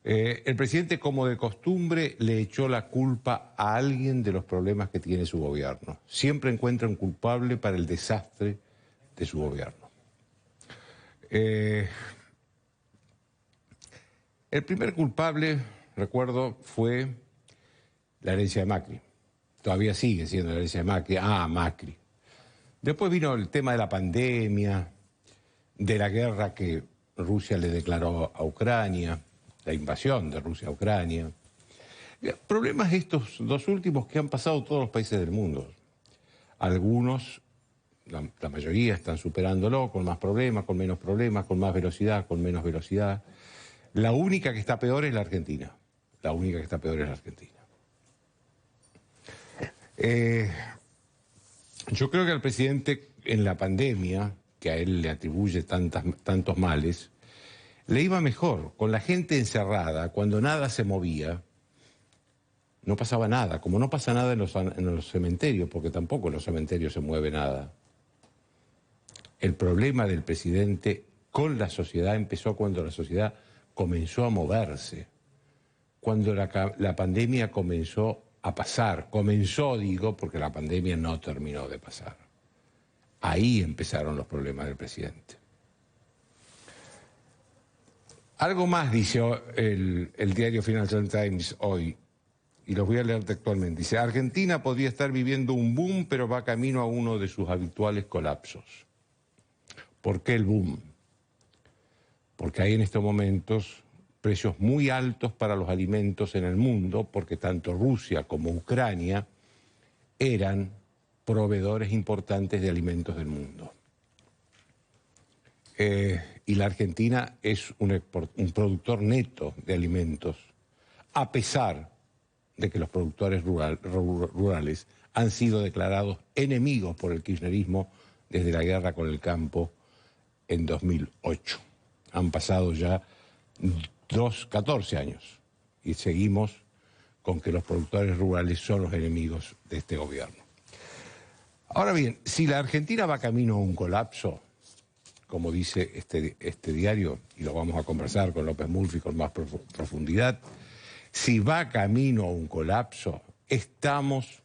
El presidente, como de costumbre, le echó la culpa a alguien de los problemas que tiene su gobierno. Siempre encuentra un culpable para el desastre de su gobierno. El primer culpable, recuerdo, fue la herencia de Macri. Todavía sigue siendo la herencia de Macri. Macri. Después vino el tema de la pandemia, de la guerra que Rusia le declaró a Ucrania, la invasión de Rusia a Ucrania. Problemas estos dos últimos que han pasado todos los países del mundo. Algunos, la mayoría, están superándolo con más problemas, con menos problemas, con más velocidad, con menos velocidad. La única que está peor es la Argentina. La única que está peor es la Argentina. Yo creo que al presidente, en la pandemia, que a él le atribuye tantos males, le iba mejor. Con la gente encerrada, cuando nada se movía, no pasaba nada. Como no pasa nada en los cementerios, porque tampoco en los cementerios se mueve nada. El problema del presidente con la sociedad empezó cuando la sociedad comenzó a moverse. Cuando la pandemia comenzó a pasar. Comenzó, digo, porque la pandemia no terminó de pasar. Ahí empezaron los problemas del presidente. Algo más dice el diario Financial Times hoy, y los voy a leer textualmente. Dice, Argentina podría estar viviendo un boom, pero va camino a uno de sus habituales colapsos. ¿Por qué el boom? Porque hay en estos momentos precios muy altos para los alimentos en el mundo, porque tanto Rusia como Ucrania eran proveedores importantes de alimentos del mundo. Y la Argentina es un productor neto de alimentos, a pesar de que los productores rurales han sido declarados enemigos por el kirchnerismo desde la guerra con el campo en 2008. Han pasado ya 14 años y seguimos con que los productores rurales son los enemigos de este gobierno. Ahora bien, si la Argentina va camino a un colapso, como dice este diario, y lo vamos a conversar con López Murphy con más profundidad, si va camino a un colapso, estamos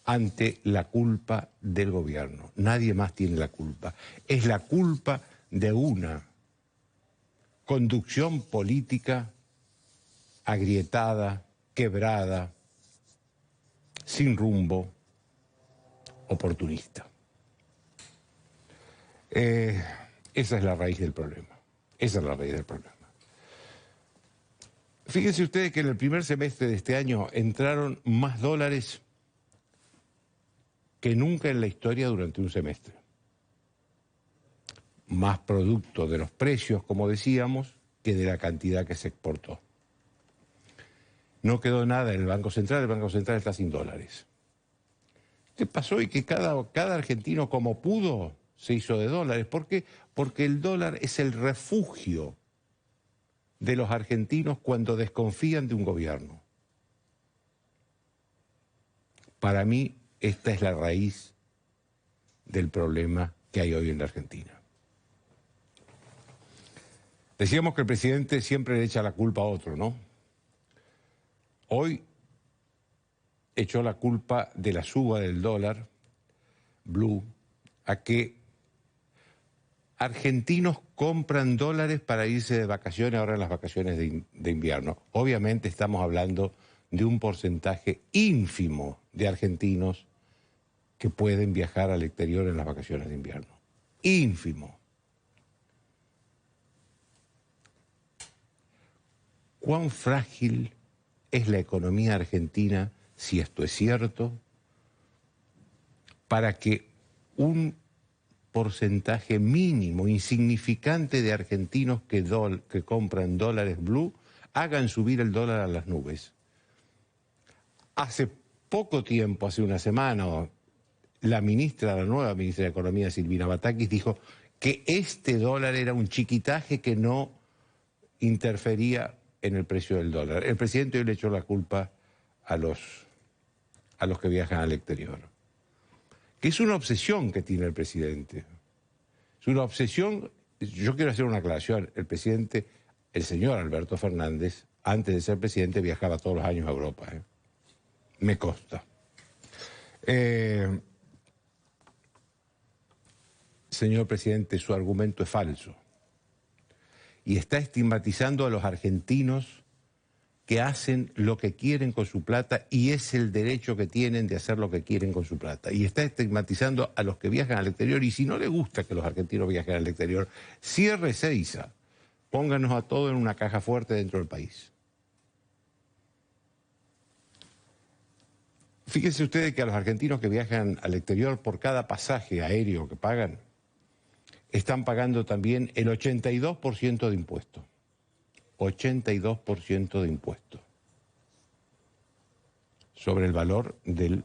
ante la culpa del gobierno. Nadie más tiene la culpa. Es la culpa de una conducción política agrietada, quebrada, sin rumbo, oportunista. Esa es la raíz del problema. Esa es la raíz del problema. Fíjense ustedes que en el primer semestre de este año entraron más dólares que nunca en la historia durante un semestre. Más producto de los precios, como decíamos, que de la cantidad que se exportó. No quedó nada en el Banco Central está sin dólares. ¿Qué pasó? Y que cada argentino, como pudo, se hizo de dólares. ¿Por qué? Porque el dólar es el refugio de los argentinos cuando desconfían de un gobierno. Para mí, esta es la raíz del problema que hay hoy en la Argentina. Decíamos que el presidente siempre le echa la culpa a otro, ¿no? Hoy echó la culpa de la suba del dólar blue a que argentinos compran dólares para irse de vacaciones ahora en las vacaciones de invierno. Obviamente estamos hablando de un porcentaje ínfimo de argentinos que pueden viajar al exterior en las vacaciones de invierno. Ínfimo. ¿Cuán frágil es la economía argentina, si esto es cierto, para que un porcentaje mínimo, insignificante de argentinos que compran dólares blue hagan subir el dólar a las nubes? Hace poco tiempo, hace una semana, la nueva ministra de Economía, Silvina Batakis, dijo que este dólar era un chiquitaje que no interfería en el precio del dólar. El presidente hoy le echó la culpa a los que viajan al exterior. Que es una obsesión que tiene el presidente. Es una obsesión. Yo quiero hacer una aclaración. El presidente, el señor Alberto Fernández, antes de ser presidente, viajaba todos los años a Europa. Me consta. Señor presidente, su argumento es falso. Y está estigmatizando a los argentinos que hacen lo que quieren con su plata, y es el derecho que tienen de hacer lo que quieren con su plata. Y está estigmatizando a los que viajan al exterior, y si no le gusta que los argentinos viajen al exterior, cierre Ezeiza, pónganos a todos en una caja fuerte dentro del país. Fíjense ustedes que a los argentinos que viajan al exterior, por cada pasaje aéreo que pagan, están pagando también el 82% de impuestos. 82% de impuestos sobre el valor del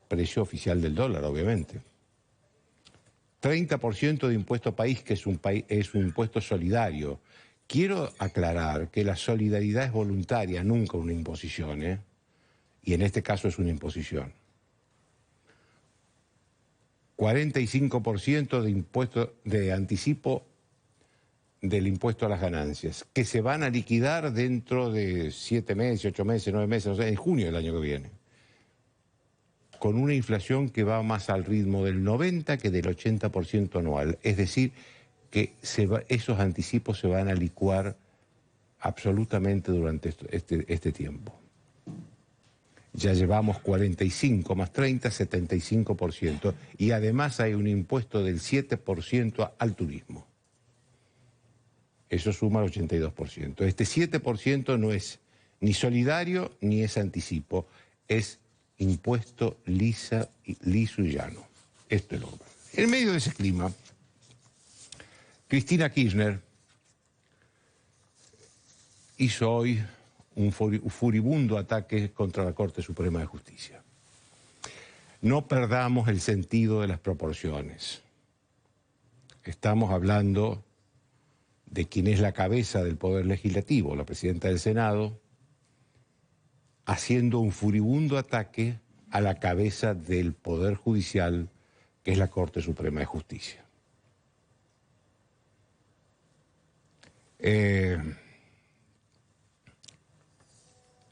precio oficial del dólar, obviamente. 30% de impuesto país, que es un impuesto solidario. Quiero aclarar que la solidaridad es voluntaria, nunca una imposición, ¿eh? Y en este caso es una imposición. 45% de impuesto de anticipo del impuesto a las ganancias, que se van a liquidar dentro de 7 meses, 8 meses, 9 meses, no sé, en junio del año que viene, con una inflación que va más al ritmo del 90 que del 80% anual. Es decir, que esos anticipos se van a licuar absolutamente durante este tiempo. Ya llevamos 45 más 30, 75%, y además hay un impuesto del 7% al turismo. Eso suma el 82%. Este 7% no es ni solidario ni es anticipo, es impuesto liso y llano. Esto es lo que pasa. En medio de ese clima, Cristina Kirchner hizo hoy un furibundo ataque contra la Corte Suprema de Justicia. No perdamos el sentido de las proporciones. Estamos hablando de quien es la cabeza del Poder Legislativo, la presidenta del Senado, haciendo un furibundo ataque a la cabeza del Poder Judicial, que es la Corte Suprema de Justicia.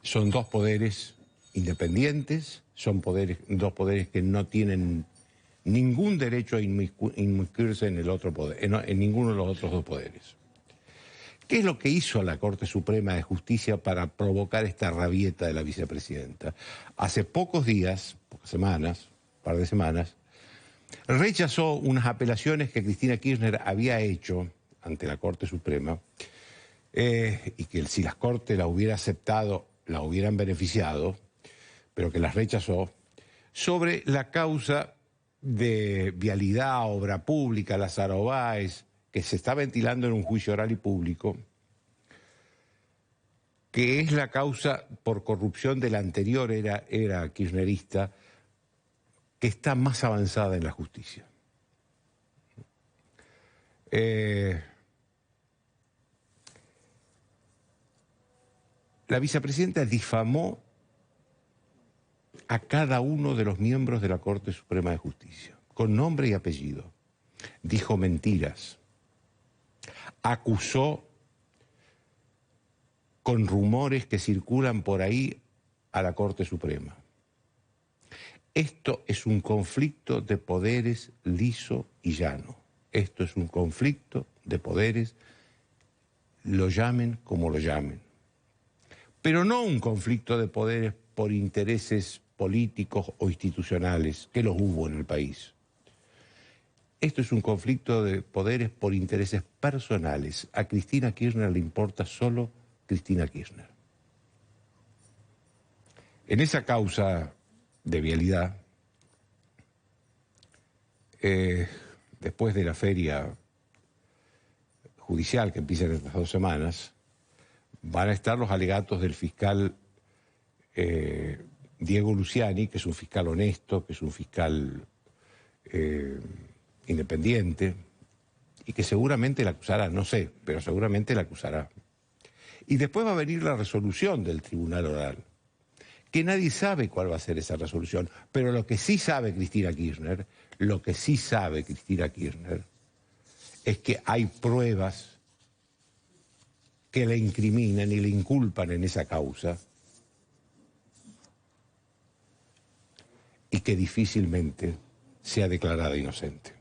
Son dos poderes independientes, son dos poderes que no tienen ningún derecho a inmiscuirse en el otro poder, en ninguno de los otros dos poderes. ¿Qué es lo que hizo la Corte Suprema de Justicia para provocar esta rabieta de la vicepresidenta? Hace pocos días, pocas semanas, un par de semanas, rechazó unas apelaciones que Cristina Kirchner había hecho ante la Corte Suprema, y que si las Cortes la hubiera aceptado, la hubieran beneficiado, pero que las rechazó, sobre la causa de vialidad, obra pública, Lázaro Báez, que se está ventilando en un juicio oral y público, que es la causa por corrupción de la anterior era kirchnerista, que está más avanzada en la justicia. La vicepresidenta difamó a cada uno de los miembros de la Corte Suprema de Justicia, con nombre y apellido. Dijo mentiras. Acusó con rumores que circulan por ahí a la Corte Suprema. Esto es un conflicto de poderes liso y llano. Esto es un conflicto de poderes, lo llamen como lo llamen. Pero no un conflicto de poderes por intereses políticos o institucionales, que los hubo en el país. Esto es un conflicto de poderes por intereses personales. A Cristina Kirchner le importa solo Cristina Kirchner. En esa causa de vialidad, después de la feria judicial que empieza en estas 2 semanas, van a estar los alegatos del fiscal Diego Luciani, que es un fiscal honesto, que es un fiscal independiente, y que seguramente la acusará, no sé, pero seguramente la acusará. Y después va a venir la resolución del Tribunal Oral, que nadie sabe cuál va a ser esa resolución, pero lo que sí sabe Cristina Kirchner, es que hay pruebas que le incriminan y le inculpan en esa causa y que difícilmente sea declarada inocente.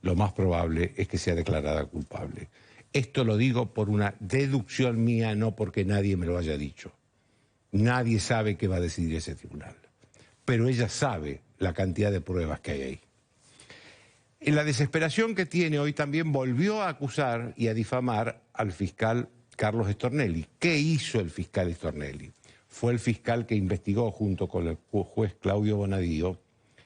Lo más probable es que sea declarada culpable. Esto lo digo por una deducción mía, no porque nadie me lo haya dicho. Nadie sabe qué va a decidir ese tribunal, pero ella sabe la cantidad de pruebas que hay ahí. En la desesperación que tiene hoy también volvió a acusar y a difamar al fiscal Carlos Stornelli. ¿Qué hizo el fiscal Stornelli? Fue el fiscal que investigó junto con el juez Claudio Bonadío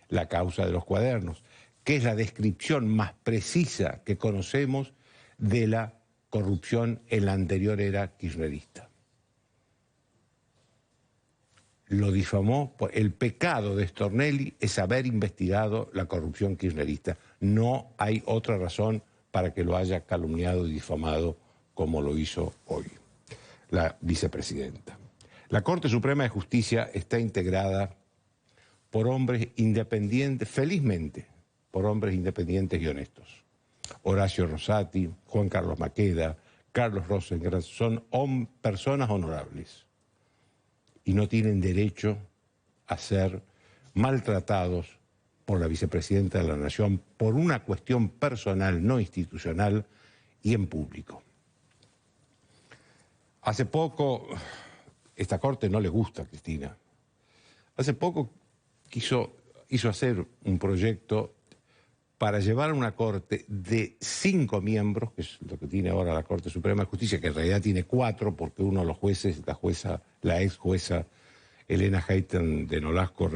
la causa de los cuadernos, que es la descripción más precisa que conocemos de la corrupción en la anterior era kirchnerista. Lo difamó. El pecado de Stornelli es haber investigado la corrupción kirchnerista. No hay otra razón para que lo haya calumniado y difamado como lo hizo hoy la vicepresidenta. La Corte Suprema de Justicia está integrada por hombres independientes, felizmente, por hombres independientes y honestos. Horacio Rosati, Juan Carlos Maqueda, Carlos Rosenkrantz son personas honorables y no tienen derecho a ser maltratados por la vicepresidenta de la Nación por una cuestión personal, no institucional y en público. Hace poco, esta Corte no le gusta a Cristina, hace poco hizo hacer un proyecto para llevar a una Corte de 5 miembros, que es lo que tiene ahora la Corte Suprema de Justicia, que en realidad tiene 4, porque uno de los jueces, la ex jueza Elena Hayten de Nolasco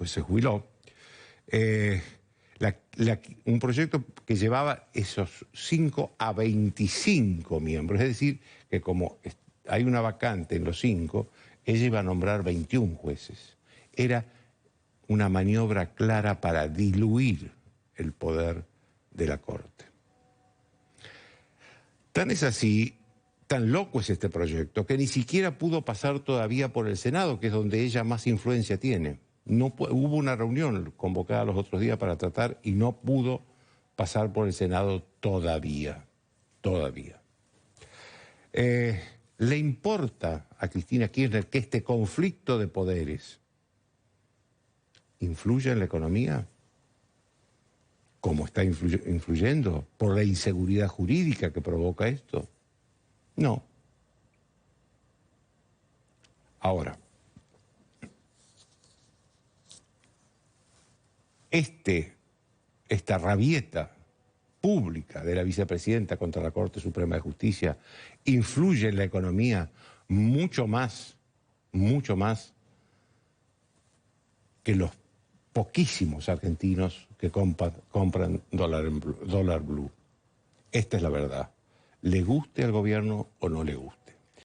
se jubiló. Un proyecto que llevaba esos 5 a 25 miembros, es decir, que como hay una vacante en los 5, ella iba a nombrar 21 jueces. Era una maniobra clara para diluir el poder de la Corte. Tan es así, tan loco es este proyecto, que ni siquiera pudo pasar todavía por el Senado, que es donde ella más influencia tiene. Hubo una reunión convocada los otros días para tratar y no pudo pasar por el Senado todavía. ¿Le importa a Cristina Kirchner que este conflicto de poderes influya en la economía? ¿Cómo está influyendo? ¿Por la inseguridad jurídica que provoca esto? No. Ahora, esta rabieta pública de la vicepresidenta contra la Corte Suprema de Justicia influye en la economía mucho más que los poquísimos argentinos que compran dólar blue. Esta es la verdad. Le guste al gobierno o no le guste.